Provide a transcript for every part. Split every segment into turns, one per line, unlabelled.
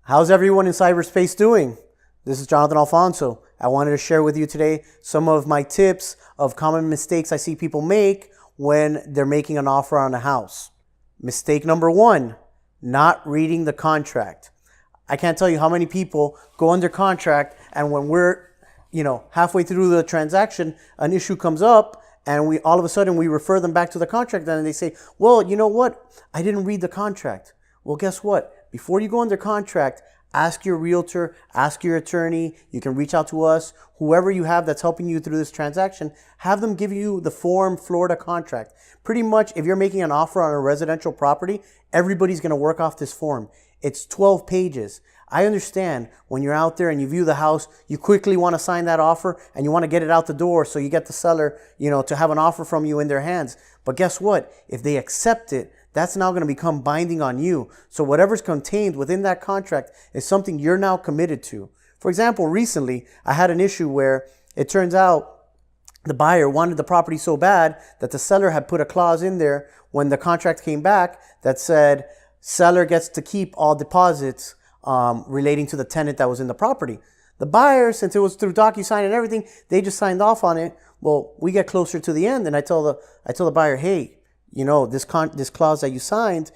How's everyone in cyberspace doing? This is Jonathan Alfonso. I wanted to share with you today some of my tips of common mistakes I see people make when they're making an offer on a house. Mistake number one, not reading the contract. I can't tell you how many people go under contract, and when we're halfway through the transaction, an issue comes up and we all of a sudden we refer them back to the contract, and they say, well, you know what? I didn't read the contract. Well, guess what? Before you go under contract, ask your realtor, ask your attorney. You can reach out to us. Whoever you have that's helping you through this transaction, have them give you the form Florida contract. Pretty much, if you're making an offer on a residential property, everybody's going to work off this form. It's 12 pages. I understand when you're out there and you view the house, you quickly want to sign that offer and you want to get it out the door so you get the seller, to have an offer from you in their hands. But guess what? If they accept it, that's now going to become binding on you. So whatever's contained within that contract is something you're now committed to. For example, recently I had an issue where it turns out the buyer wanted the property so bad that the seller had put a clause in there when the contract came back that said seller gets to keep all deposits relating to the tenant that was in the property. The buyer, since it was through DocuSign and everything, they just signed off on it. Well, we get closer to the end and I tell the buyer, hey, this clause that you signed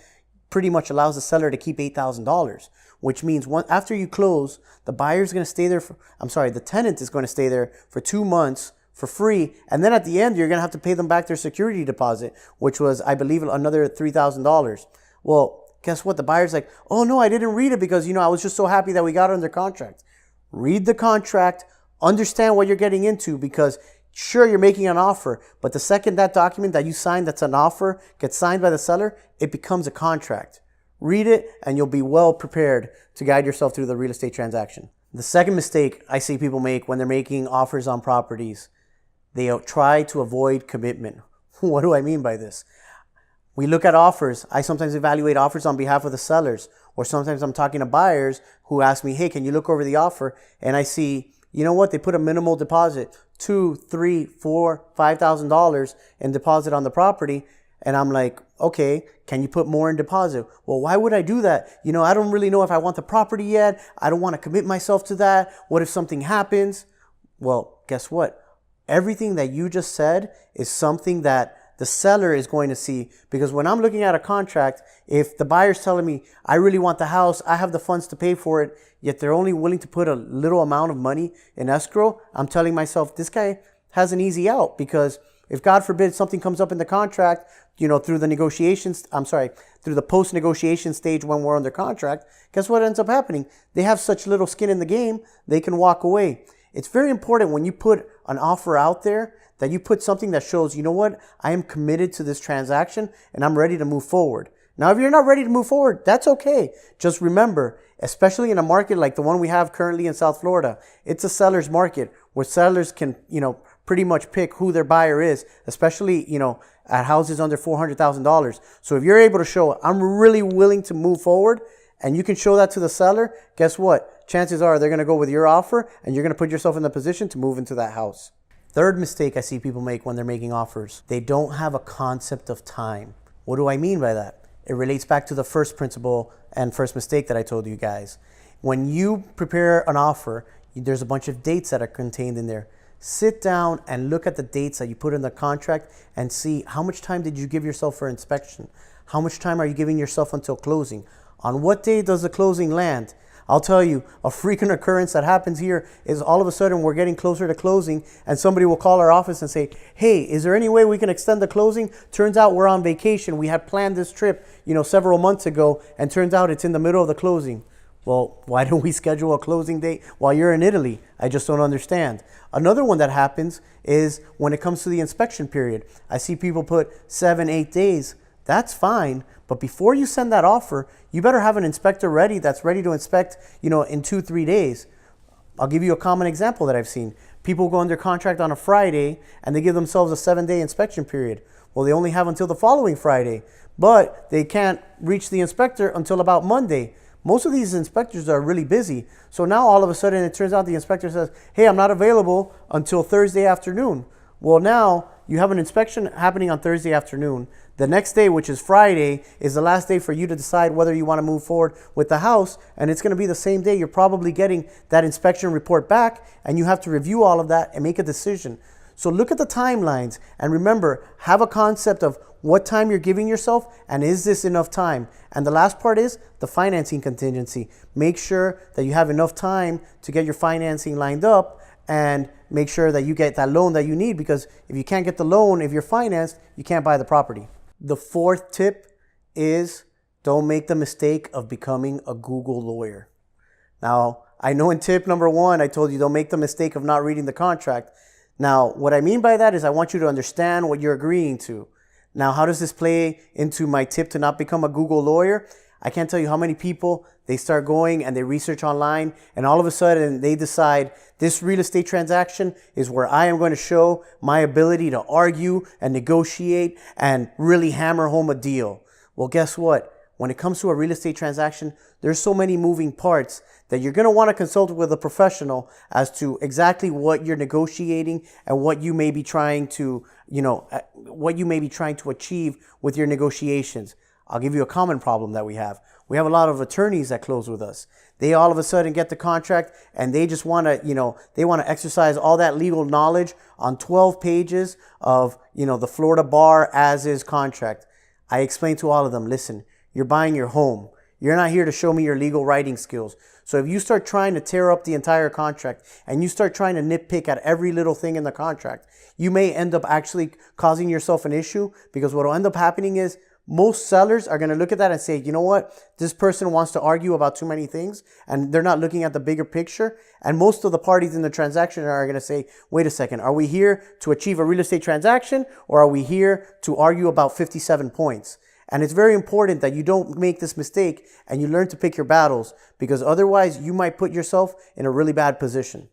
pretty much allows the seller to keep $8,000, which means after you close, the buyer's going to stay there the tenant is going to stay there for 2 months for free. And then at the end, you're going to have to pay them back their security deposit, which was, I believe, another $3,000. Well, guess what? The buyer's like, oh no, I didn't read it because, I was just so happy that we got under contract. Read the contract, understand what you're getting into, because sure, you're making an offer, but the second that document that you signed that's an offer gets signed by the seller, it becomes a contract. Read it and you'll be well prepared to guide yourself through the real estate transaction. The second mistake I see people make when they're making offers on properties, they try to avoid commitment. What do I mean by this? We look at offers. I sometimes evaluate offers on behalf of the sellers, or sometimes I'm talking to buyers who ask me, hey, can you look over the offer? And I see, they put a minimal deposit, $2,000, $3,000, $4,000, $5,000 in deposit on the property. And I'm like, okay, can you put more in deposit? Well, why would I do that? I don't really know if I want the property yet. I don't want to commit myself to that. What if something happens? Well, guess what? Everything that you just said is something that the seller is going to see, because when I'm looking at a contract, if the buyer's telling me, I really want the house, I have the funds to pay for it, yet they're only willing to put a little amount of money in escrow, I'm telling myself, this guy has an easy out, because if God forbid something comes up in the contract, through the post-negotiation stage when we're under contract, guess what ends up happening? They have such little skin in the game, they can walk away. It's very important when you put an offer out there that you put something that shows, I am committed to this transaction and I'm ready to move forward. Now, if you're not ready to move forward, that's okay. Just remember, especially in a market like the one we have currently in South Florida, it's a seller's market where sellers can, pretty much pick who their buyer is, especially, at houses under $400,000. So if you're able to show, I'm really willing to move forward, and you can show that to the seller, guess what? Chances are they're going to go with your offer and you're going to put yourself in the position to move into that house. Third mistake I see people make when they're making offers, they don't have a concept of time. What do I mean by that? It relates back to the first principle and first mistake that I told you guys. When you prepare an offer, there's a bunch of dates that are contained in there. Sit down and look at the dates that you put in the contract and see how much time did you give yourself for inspection? How much time are you giving yourself until closing? On what day does the closing land? I'll tell you, a frequent occurrence that happens here is all of a sudden we're getting closer to closing and somebody will call our office and say, hey, is there any way we can extend the closing? Turns out we're on vacation. We had planned this trip, several months ago, and turns out it's in the middle of the closing. Well, why don't we schedule a closing date while you're in Italy? I just don't understand. Another one that happens is when it comes to the inspection period. I see people put 7, 8 days. That's fine. But before you send that offer, you better have an inspector ready that's ready to inspect, in 2, 3 days. I'll give you a common example that I've seen. People go under contract on a Friday and they give themselves a 7-day inspection period. Well, they only have until the following Friday, but they can't reach the inspector until about Monday. Most of these inspectors are really busy. So now all of a sudden it turns out the inspector says, hey, I'm not available until Thursday afternoon. Well, now you have an inspection happening on Thursday afternoon. The next day, which is Friday, is the last day for you to decide whether you want to move forward with the house. And it's going to be the same day you're probably getting that inspection report back, and you have to review all of that and make a decision. So look at the timelines, and remember, have a concept of what time you're giving yourself, and is this enough time? And the last part is the financing contingency. Make sure that you have enough time to get your financing lined up, and make sure that you get that loan that you need, because if you can't get the loan, if you're financed, you can't buy the property. The fourth tip is don't make the mistake of becoming a Google lawyer. Now, I know in tip number 1, I told you don't make the mistake of not reading the contract. Now, what I mean by that is I want you to understand what you're agreeing to. Now, how does this play into my tip to not become a Google lawyer? I can't tell you how many people, they start going and they research online, and all of a sudden they decide this real estate transaction is where I am going to show my ability to argue and negotiate and really hammer home a deal. Well, guess what? When it comes to a real estate transaction, there's so many moving parts that you're going to want to consult with a professional as to exactly what you're negotiating and what you may be trying to, achieve with your negotiations. I'll give you a common problem that we have. We have a lot of attorneys that close with us. They all of a sudden get the contract and they just want to, they want to exercise all that legal knowledge on 12 pages of, the Florida Bar as is contract. I explain to all of them, listen, you're buying your home. You're not here to show me your legal writing skills. So if you start trying to tear up the entire contract and you start trying to nitpick at every little thing in the contract, you may end up actually causing yourself an issue, because what will end up happening is most sellers are going to look at that and say, you know what, this person wants to argue about too many things, and they're not looking at the bigger picture. And most of the parties in the transaction are going to say, wait a second, are we here to achieve a real estate transaction, or are we here to argue about 57 points? And it's very important that you don't make this mistake and you learn to pick your battles, because otherwise you might put yourself in a really bad position.